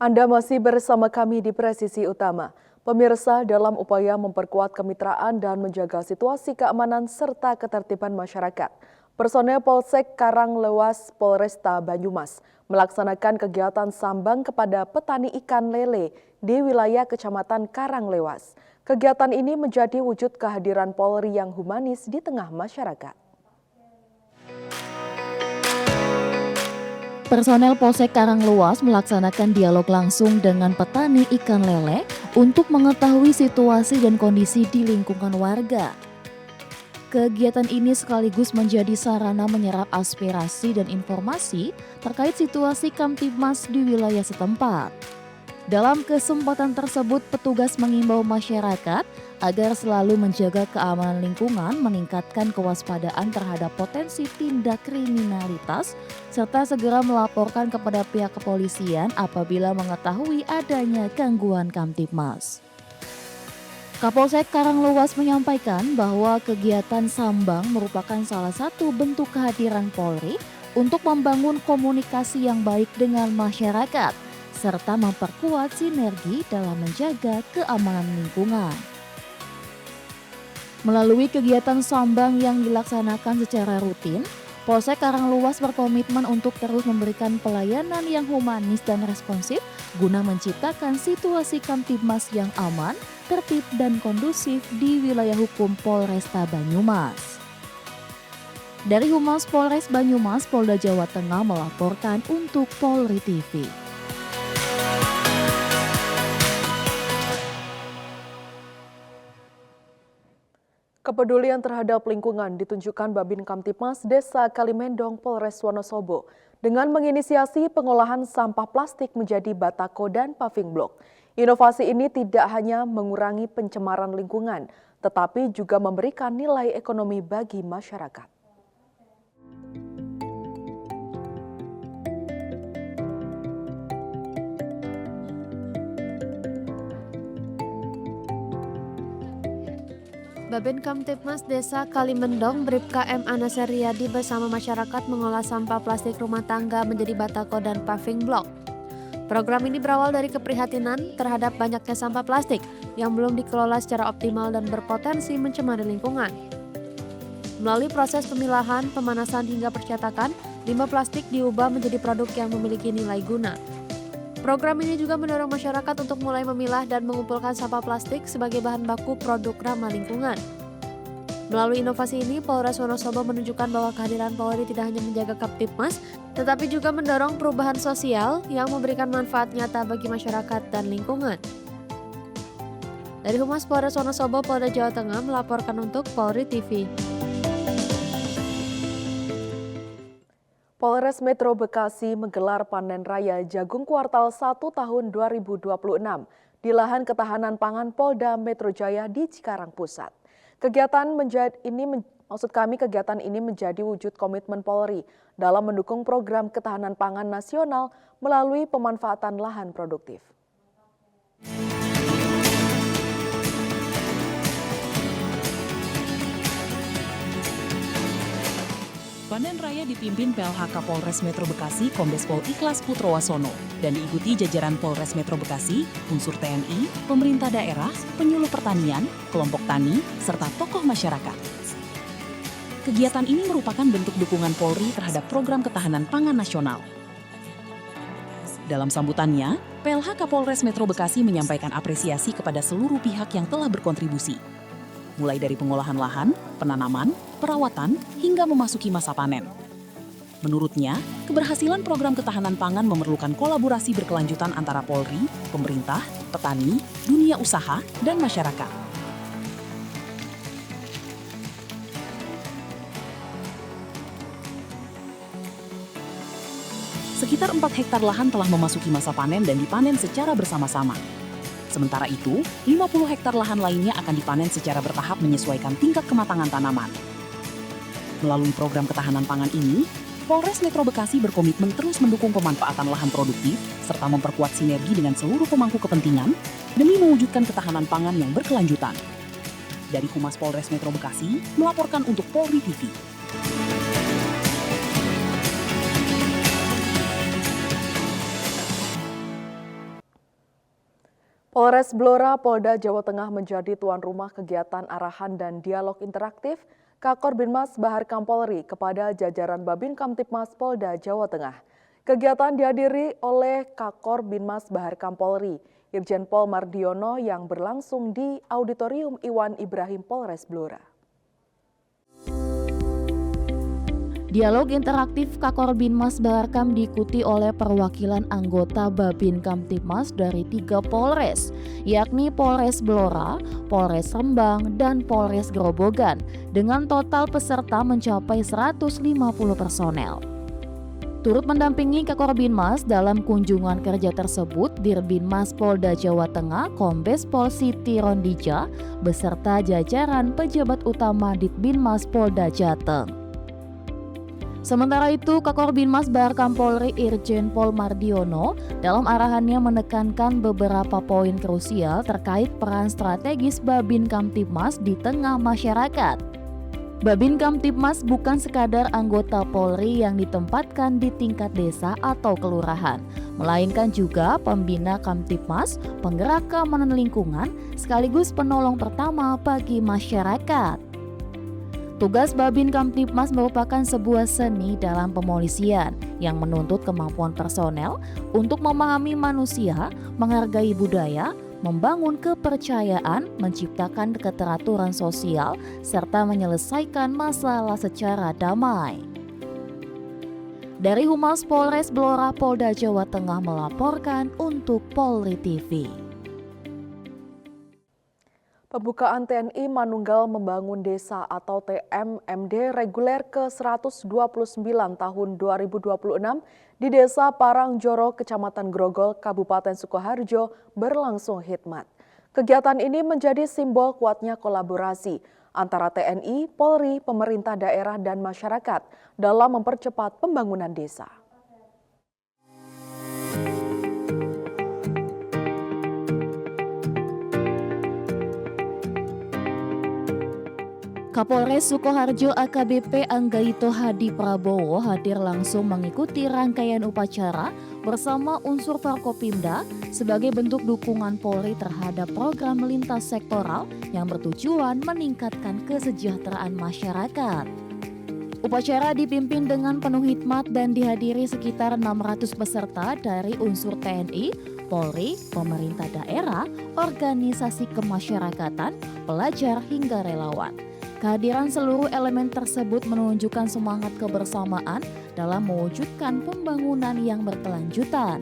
Anda masih bersama kami di Presisi Utama. Pemirsa, dalam upaya memperkuat kemitraan dan menjaga situasi keamanan serta ketertiban masyarakat, personel Polsek Karanglewas Polresta Banyumas melaksanakan kegiatan sambang kepada petani ikan lele di wilayah Kecamatan Karanglewas. Kegiatan ini menjadi wujud kehadiran Polri yang humanis di tengah masyarakat. Personel Polsek Karanglewas melaksanakan dialog langsung dengan petani ikan lele untuk mengetahui situasi dan kondisi di lingkungan warga. Kegiatan ini sekaligus menjadi sarana menyerap aspirasi dan informasi terkait situasi Kamtibmas di wilayah setempat. Dalam kesempatan tersebut, petugas mengimbau masyarakat agar selalu menjaga keamanan lingkungan, meningkatkan kewaspadaan terhadap potensi tindak kriminalitas, serta segera melaporkan kepada pihak kepolisian apabila mengetahui adanya gangguan Kamtibmas. Kapolsek Karanglewas menyampaikan bahwa kegiatan sambang merupakan salah satu bentuk kehadiran Polri untuk membangun komunikasi yang baik dengan masyarakat, serta memperkuat sinergi dalam menjaga keamanan lingkungan. Melalui kegiatan sambang yang dilaksanakan secara rutin, Polsek Karanglewas berkomitmen untuk terus memberikan pelayanan yang humanis dan responsif guna menciptakan situasi Kamtibmas yang aman, tertib dan kondusif di wilayah hukum Polresta Banyumas. Dari Humas Polres Banyumas, Polda Jawa Tengah melaporkan untuk Polri TV. Kepedulian terhadap lingkungan ditunjukkan Babin Kamtibmas Desa Kalimendong Polres Wonosobo dengan menginisiasi pengolahan sampah plastik menjadi batako dan paving block. Inovasi ini tidak hanya mengurangi pencemaran lingkungan, tetapi juga memberikan nilai ekonomi bagi masyarakat. Babin Kamtibmas Desa Kalimendong Bribka M. Anasar Riyadi bersama masyarakat mengolah sampah plastik rumah tangga menjadi batako dan paving block. Program ini berawal dari keprihatinan terhadap banyaknya sampah plastik yang belum dikelola secara optimal dan berpotensi mencemari lingkungan. Melalui proses pemilahan, pemanasan hingga percetakan, limbah plastik diubah menjadi produk yang memiliki nilai guna. Program ini juga mendorong masyarakat untuk mulai memilah dan mengumpulkan sampah plastik sebagai bahan baku produk ramah lingkungan. Melalui inovasi ini, Polres Wonosobo menunjukkan bahwa kehadiran Polri tidak hanya menjaga Kamtibmas, tetapi juga mendorong perubahan sosial yang memberikan manfaat nyata bagi masyarakat dan lingkungan. Dari Humas Polres Wonosobo, Polda Jawa Tengah melaporkan untuk Polri TV. Polres Metro Bekasi menggelar panen raya jagung kuartal 1 tahun 2026 di lahan ketahanan pangan Polda Metro Jaya di Cikarang Pusat. Kegiatan ini menjadi wujud komitmen Polri dalam mendukung program ketahanan pangan nasional melalui pemanfaatan lahan produktif. Panen raya dipimpin PLHK Polres Metro Bekasi Kombes Pol Ikhlas Putrowasono dan diikuti jajaran Polres Metro Bekasi, unsur TNI, pemerintah daerah, penyuluh pertanian, kelompok tani, serta tokoh masyarakat. Kegiatan ini merupakan bentuk dukungan Polri terhadap program ketahanan pangan nasional. Dalam sambutannya, PLHK Polres Metro Bekasi menyampaikan apresiasi kepada seluruh pihak yang telah berkontribusi, mulai dari pengolahan lahan, penanaman, perawatan, hingga memasuki masa panen. Menurutnya, keberhasilan program ketahanan pangan memerlukan kolaborasi berkelanjutan antara Polri, pemerintah, petani, dunia usaha, dan masyarakat. Sekitar 4 hektar lahan telah memasuki masa panen dan dipanen secara bersama-sama. Sementara itu, 50 hektar lahan lainnya akan dipanen secara bertahap menyesuaikan tingkat kematangan tanaman. Melalui program ketahanan pangan ini, Polres Metro Bekasi berkomitmen terus mendukung pemanfaatan lahan produktif serta memperkuat sinergi dengan seluruh pemangku kepentingan demi mewujudkan ketahanan pangan yang berkelanjutan. Dari Humas Polres Metro Bekasi, melaporkan untuk Polri TV. Polres Blora, Polda Jawa Tengah menjadi tuan rumah kegiatan arahan dan dialog interaktif Kakor Binmas Bahar Kampolri kepada jajaran Babin Kamtibmas Polda Jawa Tengah. Kegiatan dihadiri oleh Kakor Binmas Bahar Kampolri, Irjen Pol Mardiono yang berlangsung di Auditorium Iwan Ibrahim Polres Blora. Dialog interaktif Kakor Binmas Baharkam diikuti oleh perwakilan anggota Babin Kamtibmas dari 3 Polres, yakni Polres Blora, Polres Rembang, dan Polres Grobogan, dengan total peserta mencapai 150 personel. Turut mendampingi Kakor Binmas dalam kunjungan kerja tersebut Dirbinmas Polda Jawa Tengah Kombes Pol Siti Rondija beserta jajaran pejabat utama Ditbinmas Polda Jateng. Sementara itu, Kakor Binmas Baharkam Polri Irjen Pol Mardiono dalam arahannya menekankan beberapa poin krusial terkait peran strategis Babin Kamtibmas di tengah masyarakat. Babin Kamtibmas bukan sekadar anggota Polri yang ditempatkan di tingkat desa atau kelurahan, melainkan juga pembina Kamtibmas, penggerak keamanan lingkungan, sekaligus penolong pertama bagi masyarakat. Tugas Babin Kamtibmas merupakan sebuah seni dalam pemolisian yang menuntut kemampuan personel untuk memahami manusia, menghargai budaya, membangun kepercayaan, menciptakan keteraturan sosial, serta menyelesaikan masalah secara damai. Dari Humas Polres Blora, Polda Jawa Tengah melaporkan untuk Polri TV. Pembukaan TNI Manunggal Membangun Desa atau TMMD reguler ke-129 tahun 2026 di Desa Parangjoro, Kecamatan Grogol, Kabupaten Sukoharjo berlangsung hikmat. Kegiatan ini menjadi simbol kuatnya kolaborasi antara TNI, Polri, pemerintah daerah, dan masyarakat dalam mempercepat pembangunan desa. Kapolres Sukoharjo AKBP Anggaito Hadi Prabowo hadir langsung mengikuti rangkaian upacara bersama unsur Forkopimda sebagai bentuk dukungan Polri terhadap program lintas sektoral yang bertujuan meningkatkan kesejahteraan masyarakat. Upacara dipimpin dengan penuh hikmat dan dihadiri sekitar 600 peserta dari unsur TNI, Polri, pemerintah daerah, organisasi kemasyarakatan, pelajar hingga relawan. Kehadiran seluruh elemen tersebut menunjukkan semangat kebersamaan dalam mewujudkan pembangunan yang berkelanjutan.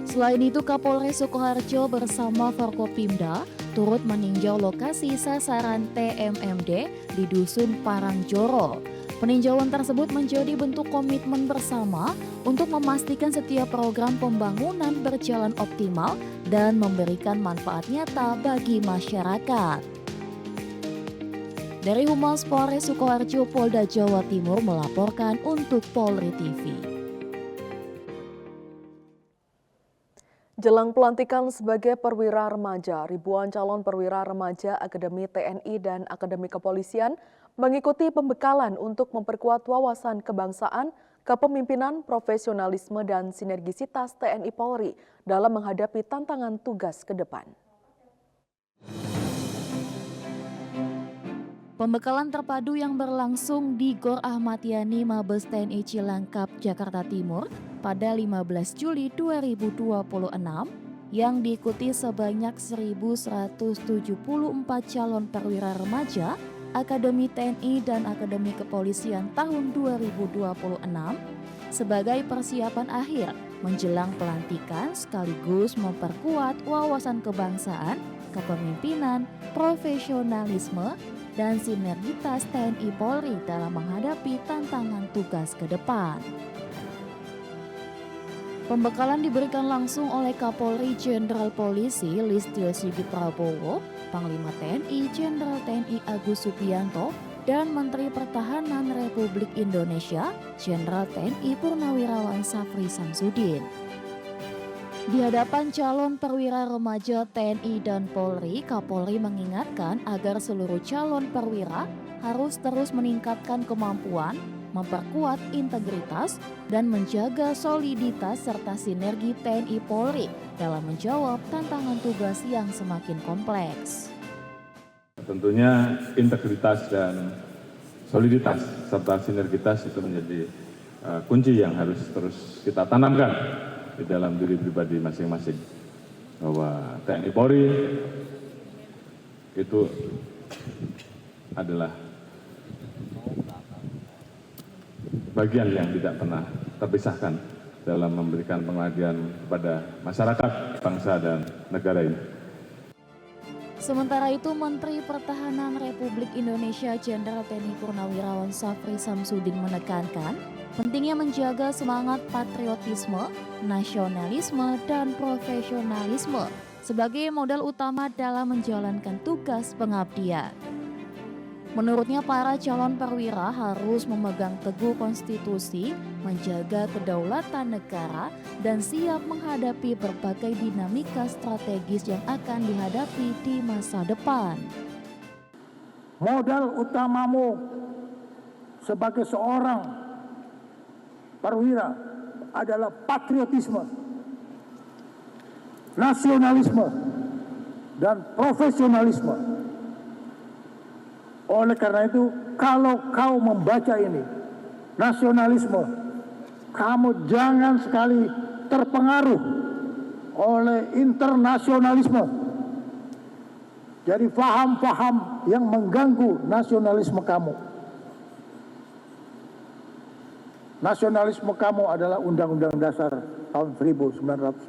Selain itu, Kapolres Sukoharjo bersama Forkopimda turut meninjau lokasi sasaran TMMD di Dusun Parangjoro. Peninjauan tersebut menjadi bentuk komitmen bersama untuk memastikan setiap program pembangunan berjalan optimal dan memberikan manfaat nyata bagi masyarakat. Dari Humas Polres Sukoharjo, Polda Jawa Timur melaporkan untuk Polri TV. Jelang pelantikan sebagai perwira remaja, ribuan calon perwira remaja Akademi TNI dan Akademi Kepolisian mengikuti pembekalan untuk memperkuat wawasan kebangsaan, kepemimpinan, profesionalisme, dan sinergisitas TNI Polri dalam menghadapi tantangan tugas ke depan. Pembekalan terpadu yang berlangsung di Gor Ahmad Yani Mabes TNI Cilangkap, Jakarta Timur pada 15 Juli 2026 yang diikuti sebanyak 1.174 calon perwira remaja Akademi TNI dan Akademi Kepolisian tahun 2026 sebagai persiapan akhir menjelang pelantikan sekaligus memperkuat wawasan kebangsaan, kepemimpinan, profesionalisme, dan sinergitas TNI Polri dalam menghadapi tantangan tugas ke depan. Pembekalan diberikan langsung oleh Kapolri Jenderal Polisi Listio Sigit Prabowo, Panglima TNI Jenderal TNI Agus Subianto, dan Menteri Pertahanan Republik Indonesia Jenderal TNI Purnawirawan Safri Samsudin. Di hadapan calon perwira remaja TNI dan Polri, Kapolri mengingatkan agar seluruh calon perwira harus terus meningkatkan kemampuan, memperkuat integritas, dan menjaga soliditas serta sinergi TNI Polri dalam menjawab tantangan tugas yang semakin kompleks. Tentunya integritas dan soliditas serta sinergitas itu menjadi kunci yang harus terus kita tanamkan di dalam diri pribadi masing-masing. Bahwa TNI Polri itu adalah bagian yang tidak pernah terpisahkan dalam memberikan pengabdian kepada masyarakat, bangsa, dan negara ini. Sementara itu, Menteri Pertahanan Republik Indonesia Jenderal TNI Purnawirawan Syafri Samsudin menekankan pentingnya menjaga semangat patriotisme, nasionalisme, dan profesionalisme sebagai modal utama dalam menjalankan tugas pengabdian. Menurutnya, para calon perwira harus memegang teguh konstitusi, menjaga kedaulatan negara, dan siap menghadapi berbagai dinamika strategis yang akan dihadapi di masa depan. Modal utamamu sebagai seorang perwira adalah patriotisme, nasionalisme, dan profesionalisme. Oleh karena itu, kalau kau membaca ini, nasionalisme, kamu jangan sekali terpengaruh oleh internasionalisme. Jadi faham-faham yang mengganggu nasionalisme kamu. Nasionalisme kamu adalah Undang-Undang Dasar tahun 1945.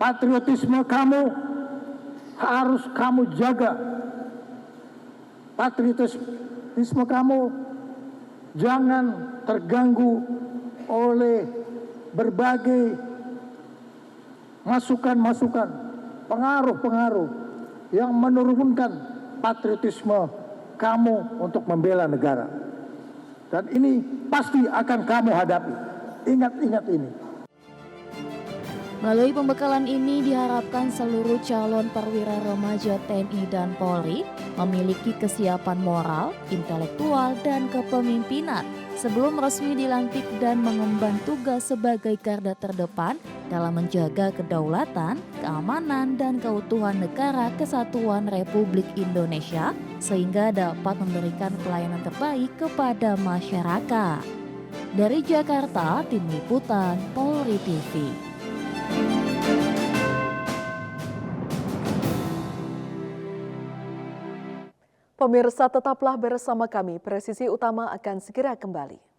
Patriotisme kamu harus kamu jaga. Patriotisme kamu jangan terganggu oleh berbagai masukan-masukan, pengaruh-pengaruh yang menurunkan patriotisme kamu untuk membela negara. Dan ini pasti akan kamu hadapi. Ingat-ingat ini. Melalui pembekalan ini diharapkan seluruh calon perwira remaja TNI dan Polri memiliki kesiapan moral, intelektual, dan kepemimpinan sebelum resmi dilantik dan mengemban tugas sebagai garda terdepan dalam menjaga kedaulatan, keamanan, dan keutuhan negara kesatuan Republik Indonesia sehingga dapat memberikan pelayanan terbaik kepada masyarakat. Dari Jakarta, Tim Liputan Polri TV. Pemirsa, tetaplah bersama kami. Presisi Utama akan segera kembali.